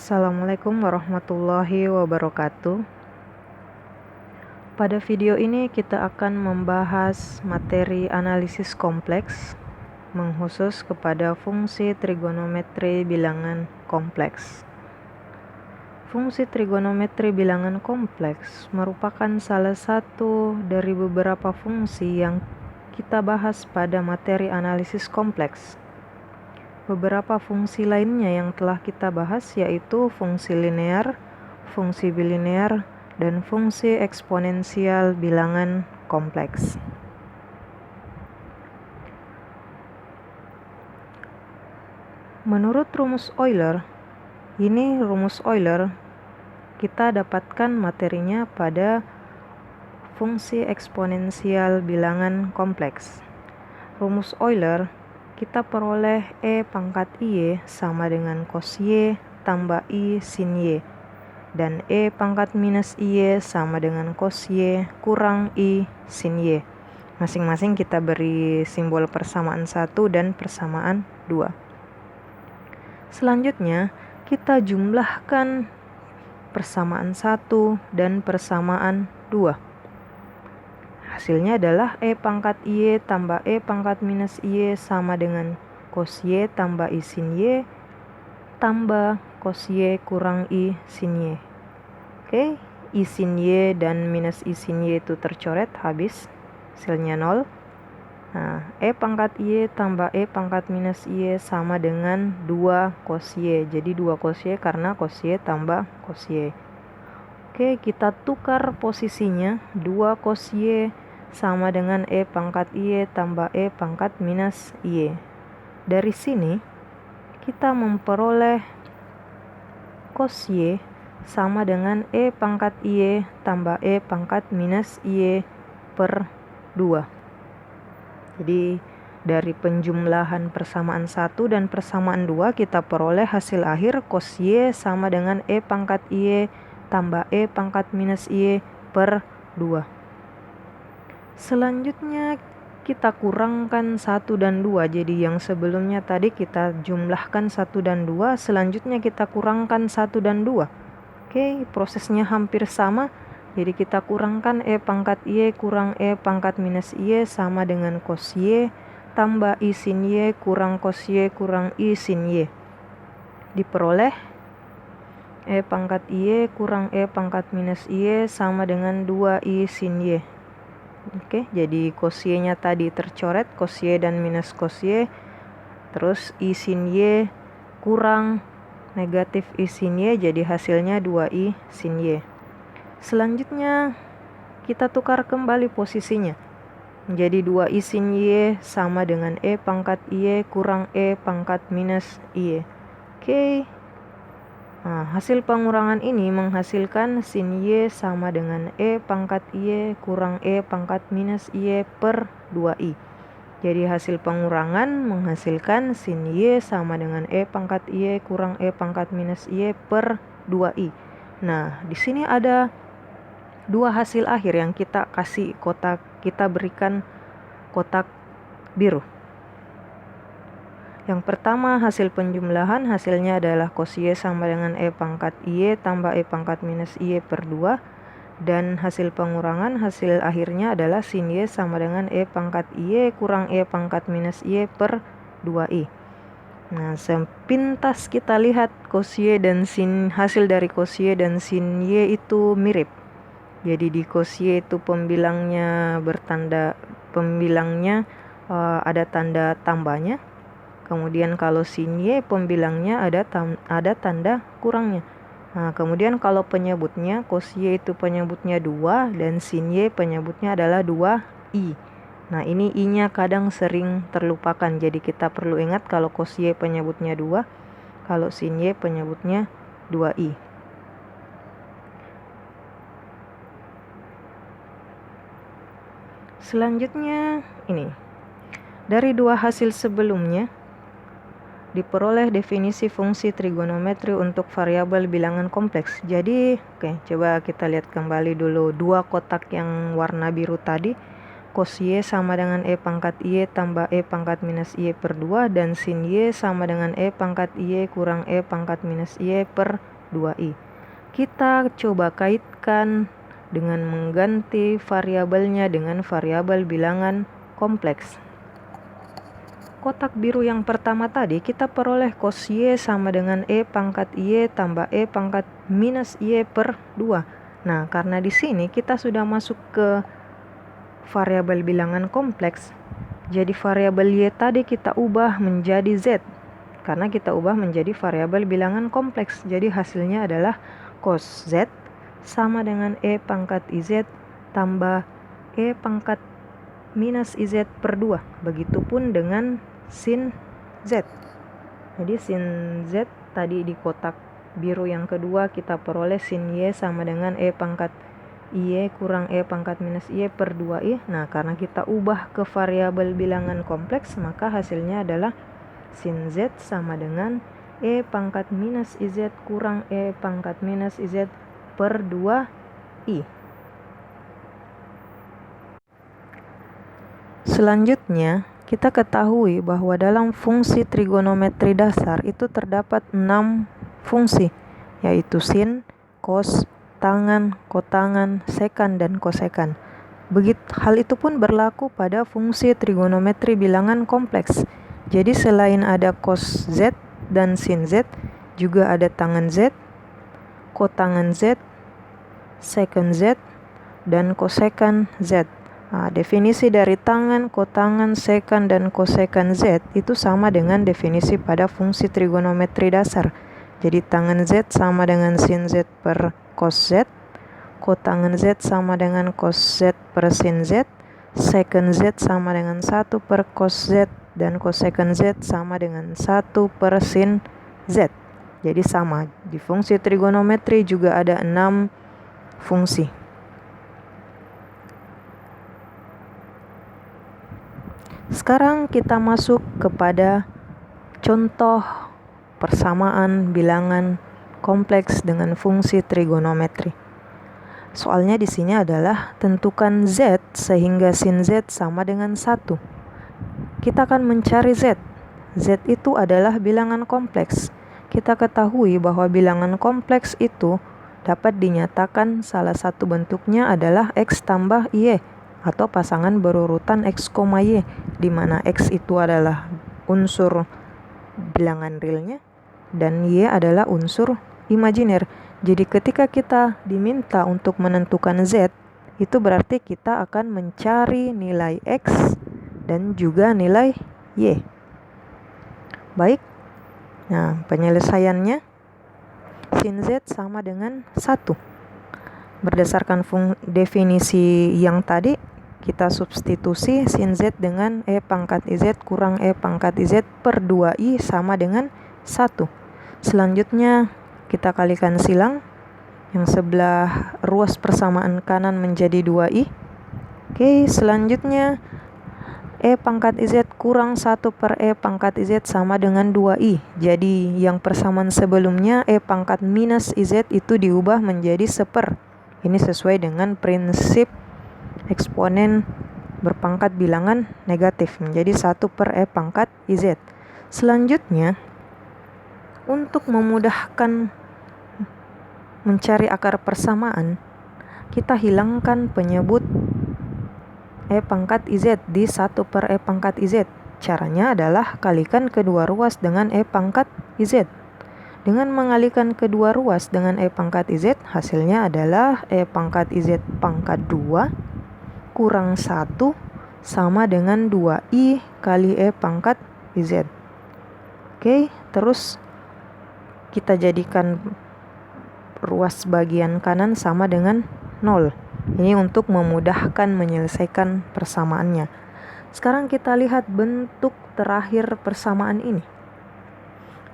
Assalamualaikum warahmatullahi wabarakatuh. Pada video ini kita akan membahas materi analisis kompleks mengkhusus kepada fungsi trigonometri bilangan kompleks. Fungsi trigonometri bilangan kompleks merupakan salah satu dari beberapa fungsi yang kita bahas pada materi analisis kompleks. Beberapa fungsi lainnya yang telah kita bahas yaitu fungsi linear, fungsi bilinear, dan fungsi eksponensial bilangan kompleks. Menurut rumus Euler, ini rumus Euler kita dapatkan materinya pada fungsi eksponensial bilangan kompleks. Rumus Euler kita peroleh E pangkat Y sama dengan cos Y tambah I sin Y, dan E pangkat minus Y sama dengan cos Y kurang I sin Y. Masing-masing kita beri simbol persamaan 1 dan persamaan 2. Selanjutnya kita jumlahkan persamaan 1 dan persamaan 2. Hasilnya adalah E pangkat Y tambah E pangkat minus Y sama dengan cos Y tambah I sin Y tambah cos Y kurang I sin Y. Oke, I sin Y dan minus I sin Y itu tercoret, habis. Hasilnya 0. Nah, E pangkat Y tambah E pangkat minus Y sama dengan 2 cos Y. Jadi 2 cos Y karena cos Y tambah cos Y. Oke, kita tukar posisinya. 2 cos Y sama dengan E pangkat Y tambah E pangkat minus Y. Dari sini kita memperoleh cos Y sama dengan E pangkat Y tambah E pangkat minus Y per 2. Jadi dari penjumlahan persamaan 1 dan persamaan 2 kita peroleh hasil akhir cos Y sama dengan E pangkat Y tambah E pangkat minus Y per 2. Selanjutnya kita kurangkan 1 dan 2. Jadi yang sebelumnya tadi kita jumlahkan 1 dan 2, selanjutnya kita kurangkan 1 dan 2. Oke, prosesnya hampir sama. Jadi kita kurangkan E pangkat Y kurang E pangkat minus Y sama dengan cos Y tambah I sin Y kurang cos Y kurang I sin Y. Diperoleh E pangkat Y kurang E pangkat minus Y sama dengan 2I sin Y. Oke, jadi cos Y-nya tadi tercoret, cos Y dan minus cos Y. Terus I sin Y kurang negatif I sin Y, jadi hasilnya 2I sin Y. Selanjutnya kita tukar kembali posisinya. Jadi 2I sin Y sama dengan E pangkat Y kurang E pangkat minus Y. Oke. Nah, hasil pengurangan ini menghasilkan sin Y sama dengan E pangkat Y kurang E pangkat minus Y per 2I. Jadi hasil pengurangan menghasilkan sin Y sama dengan E pangkat Y kurang E pangkat minus Y per 2I. Nah, di sini ada dua hasil akhir yang kita kasih kotak, kita berikan kotak biru. Yang pertama hasil penjumlahan, hasilnya adalah cos Y sama dengan E pangkat Y tambah E pangkat minus Y per 2. Dan hasil pengurangan, hasil akhirnya adalah sin Y sama dengan E pangkat Y kurang E pangkat minus Y per 2I. Nah, sepintas kita lihat cos Y dan hasil dari cos Y dan sin Y itu mirip. Jadi di cos Y itu pembilangnya ada tanda tambahnya. Kemudian kalau sin Y pembilangnya ada tanda kurangnya. Nah, kemudian kalau penyebutnya, cos Y itu penyebutnya 2 dan sin Y penyebutnya adalah 2I. Nah, ini I-nya kadang sering terlupakan. Jadi kita perlu ingat kalau cos Y penyebutnya 2, kalau sin Y penyebutnya 2I. Selanjutnya ini. Dari dua hasil sebelumnya diperoleh definisi fungsi trigonometri untuk variabel bilangan kompleks. Jadi, coba kita lihat kembali dulu dua kotak yang warna biru tadi. cos Y sama dengan E pangkat Y tambah E pangkat minus Y per 2, dan sin Y sama dengan E pangkat Y kurang E pangkat minus Y per 2i. Kita coba kaitkan dengan mengganti variabelnya dengan variabel bilangan kompleks. Kotak biru yang pertama tadi kita peroleh cos Y sama dengan E pangkat Y tambah E pangkat minus Y per 2. Nah, karena di sini kita sudah masuk ke variabel bilangan kompleks, jadi variabel Y tadi kita ubah menjadi Z. Karena kita ubah menjadi variabel bilangan kompleks, jadi hasilnya adalah cos Z sama dengan E pangkat IZ tambah E pangkat minus IZ per 2. Begitupun dengan sin Z. Jadi sin Z tadi di kotak biru yang kedua kita peroleh sin Y sama dengan E pangkat Y kurang E pangkat minus Y per 2i. Nah, karena kita ubah ke variabel bilangan kompleks, maka hasilnya adalah sin Z sama dengan E pangkat minus IZ kurang E pangkat minus IZ per 2i. Selanjutnya, kita ketahui bahwa dalam fungsi trigonometri dasar itu terdapat 6 fungsi, yaitu sin, cos, tangen, kotangen, sekan, dan kosekan. Hal itu pun berlaku pada fungsi trigonometri bilangan kompleks. Jadi selain ada cos Z dan sin Z, juga ada tangen Z, kotangen Z, seken Z, dan kosekan Z. Nah, definisi dari tangen, kotangen, sekan, dan kosekan Z itu sama dengan definisi pada fungsi trigonometri dasar. Jadi tangen Z sama dengan sin Z per cos Z, kotangen Z sama dengan cos Z per sin Z, seken Z sama dengan 1 per cos Z, dan kosekan Z sama dengan 1 per sin Z. Jadi sama, di fungsi trigonometri juga ada 6 fungsi. Sekarang kita masuk kepada contoh persamaan bilangan kompleks dengan fungsi trigonometri. Soalnya di sini adalah tentukan Z sehingga sin Z sama dengan 1. Kita akan mencari Z. Z itu adalah bilangan kompleks. Kita ketahui bahwa bilangan kompleks itu dapat dinyatakan salah satu bentuknya adalah X tambah Y, atau pasangan berurutan X, Y, di mana X itu adalah unsur bilangan realnya dan Y adalah unsur imajiner. Jadi ketika kita diminta untuk menentukan Z, itu berarti kita akan mencari nilai X dan juga nilai Y. Baik, nah penyelesaiannya sin Z sama dengan 1. Berdasarkan definisi yang tadi, kita substitusi sin Z dengan E pangkat IZ kurang E pangkat IZ per 2i sama dengan 1. Selanjutnya kita kalikan silang, yang sebelah ruas persamaan kanan menjadi 2i. Oke, selanjutnya E pangkat IZ kurang 1 per E pangkat IZ sama dengan 2i. Jadi yang persamaan sebelumnya E pangkat minus IZ itu diubah menjadi 1/. Ini sesuai dengan prinsip eksponen berpangkat bilangan negatif, menjadi 1 per E pangkat IZ. Selanjutnya, untuk memudahkan mencari akar persamaan, kita hilangkan penyebut E pangkat IZ di 1 per E pangkat IZ. Caranya adalah kalikan kedua ruas dengan E pangkat IZ. Dengan mengalikan kedua ruas dengan E pangkat IZ, hasilnya adalah E pangkat IZ pangkat 2 kurang 1 sama dengan 2i kali E pangkat IZ. Oke, terus kita jadikan ruas bagian kanan sama dengan 0. Ini untuk memudahkan menyelesaikan persamaannya. Sekarang kita lihat bentuk terakhir persamaan ini.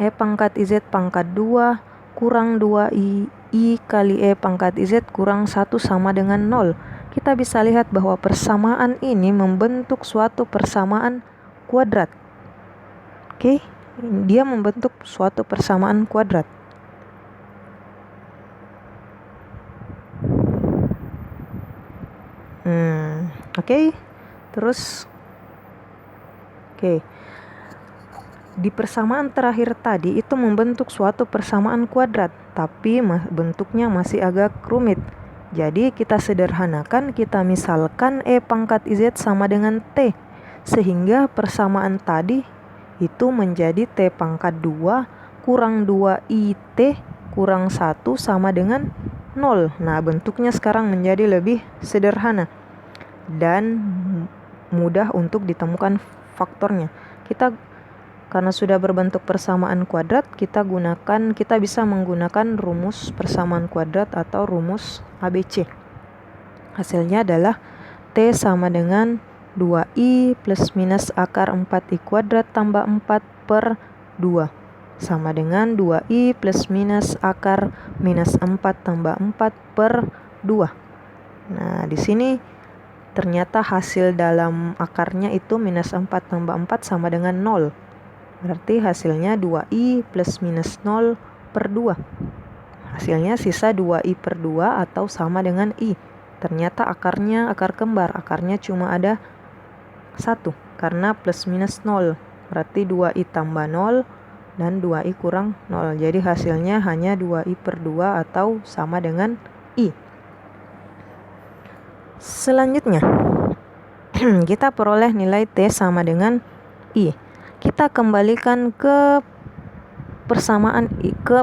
E pangkat IZ pangkat 2 kurang 2i kali E pangkat IZ kurang 1 sama dengan 0. Kita bisa lihat bahwa persamaan ini membentuk suatu persamaan kuadrat. Oke, dia membentuk suatu persamaan kuadrat. Oke, Terus oke, di persamaan terakhir tadi itu membentuk suatu persamaan kuadrat, tapi bentuknya masih agak rumit. Jadi kita sederhanakan, kita misalkan E pangkat IZ sama dengan T, sehingga persamaan tadi itu menjadi T pangkat 2 kurang 2IT kurang 1 sama dengan 0. Nah, bentuknya sekarang menjadi lebih sederhana dan mudah untuk ditemukan faktornya. Karena sudah berbentuk persamaan kuadrat, kita bisa menggunakan rumus persamaan kuadrat atau rumus ABC. Hasilnya adalah T sama dengan 2I plus minus akar 4I kuadrat tambah 4 per 2 sama dengan 2I plus minus akar minus 4 tambah 4 per 2. Nah, di sini ternyata hasil dalam akarnya itu minus 4 tambah 4 sama dengan 0. Berarti hasilnya 2I plus minus 0 per 2. Hasilnya sisa 2I per 2 atau sama dengan I. Ternyata akarnya akar kembar. Akarnya cuma ada 1 karena plus minus 0. Berarti 2I tambah 0 dan 2I kurang 0. Jadi hasilnya hanya 2I per 2 atau sama dengan I. Selanjutnya, kita peroleh nilai T sama dengan I. Kita kembalikan ke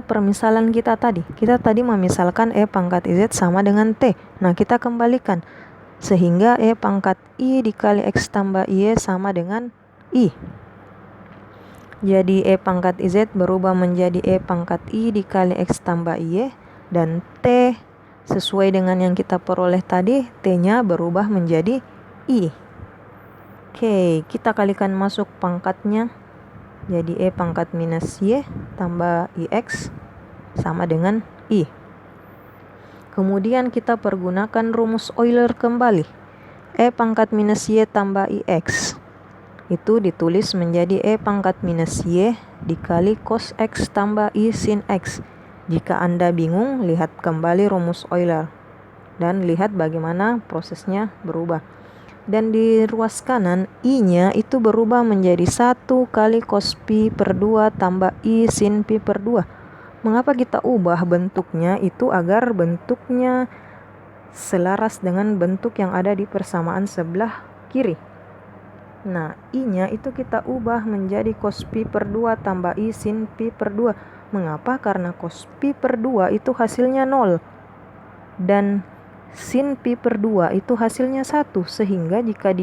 permisalan kita tadi. Kita tadi memisalkan E pangkat IZ sama dengan T. Nah, kita kembalikan sehingga E pangkat I dikali X tambah Y sama dengan I. Jadi E pangkat IZ berubah menjadi E pangkat I dikali X tambah Y, dan T sesuai dengan yang kita peroleh tadi, T-nya berubah menjadi I. Oke, kita kalikan masuk pangkatnya. Jadi E pangkat minus Y tambah IX sama dengan I. Kemudian kita pergunakan rumus Euler kembali. E pangkat minus Y tambah IX itu ditulis menjadi E pangkat minus Y dikali cos X tambah I sin X. Jika Anda bingung, lihat kembali rumus Euler dan lihat bagaimana prosesnya berubah. Dan di ruas kanan, I-nya itu berubah menjadi 1 kali cos pi per 2 tambah I sin pi per 2. Mengapa kita ubah bentuknya itu agar bentuknya selaras dengan bentuk yang ada di persamaan sebelah kiri. Nah, I-nya itu kita ubah menjadi cos pi per 2 tambah I sin pi per 2. Mengapa? Karena cos pi per 2 itu hasilnya 0. Dan sin pi per 2 itu hasilnya 1. Sehingga jika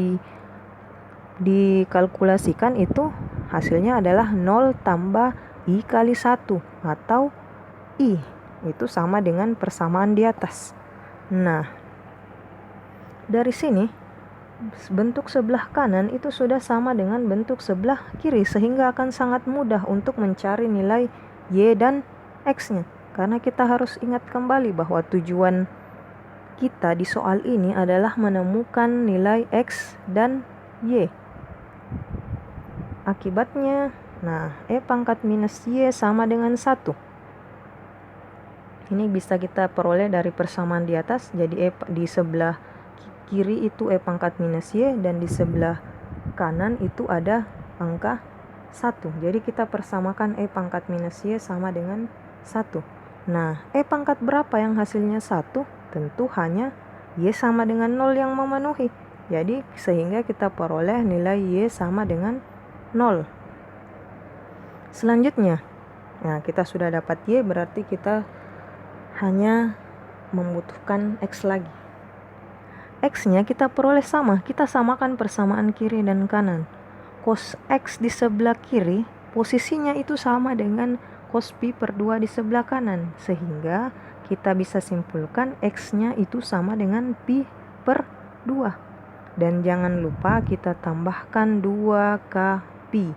dikalkulasikan itu hasilnya adalah 0 tambah I kali 1. Atau I. Itu sama dengan persamaan di atas. Nah, dari sini bentuk sebelah kanan itu sudah sama dengan bentuk sebelah kiri, sehingga akan sangat mudah untuk mencari nilai Y dan X-nya. Karena kita harus ingat kembali bahwa tujuan kita di soal ini adalah menemukan nilai X dan Y. Akibatnya, nah, E pangkat minus Y sama dengan 1. Ini bisa kita peroleh dari persamaan di atas. Jadi di sebelah kiri itu E pangkat minus Y, dan di sebelah kanan itu ada angka 1. Jadi kita persamakan E pangkat minus Y sama dengan 1. Nah, E pangkat berapa yang hasilnya 1? Tentu hanya Y sama dengan 0 yang memenuhi. Jadi sehingga kita peroleh nilai Y sama dengan 0. Selanjutnya, nah, kita sudah dapat Y, berarti kita hanya membutuhkan X lagi. X-nya kita peroleh sama, kita samakan persamaan kiri dan kanan. Cos X di sebelah kiri posisinya itu sama dengan cos pi per 2 di sebelah kanan, sehingga kita bisa simpulkan X-nya itu sama dengan pi per 2. Dan jangan lupa kita tambahkan 2k pi.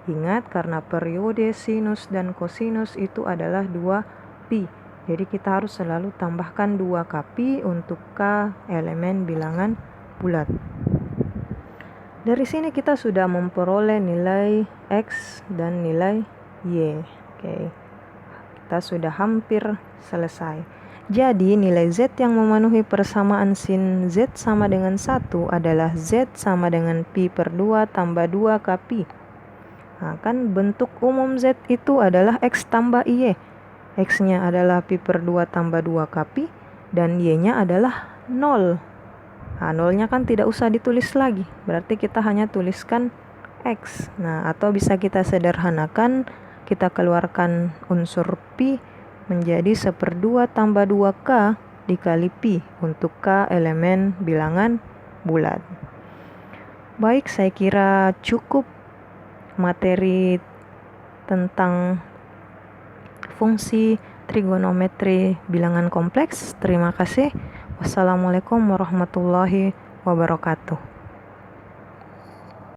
Ingat, karena periode sinus dan kosinus itu adalah 2 pi. Jadi kita harus selalu tambahkan 2k pi untuk k elemen bilangan bulat. Dari sini kita sudah memperoleh nilai X dan nilai Y. Oke. kita sudah hampir selesai. Jadi nilai Z yang memenuhi persamaan sin Z sama dengan 1 adalah Z sama dengan pi per 2 tambah 2 k pi. Nah, kan bentuk umum Z itu adalah X tambah Y. X-nya adalah pi per 2 tambah 2 k pi dan Y-nya adalah 0. Nah, 0-nya kan tidak usah ditulis lagi, berarti kita hanya tuliskan X. Nah, atau bisa kita sederhanakan, kita keluarkan unsur pi menjadi 1/2 tambah 2K dikali pi untuk K elemen bilangan bulat. Baik, saya kira cukup materi tentang fungsi trigonometri bilangan kompleks. Terima kasih. Wassalamualaikum warahmatullahi wabarakatuh.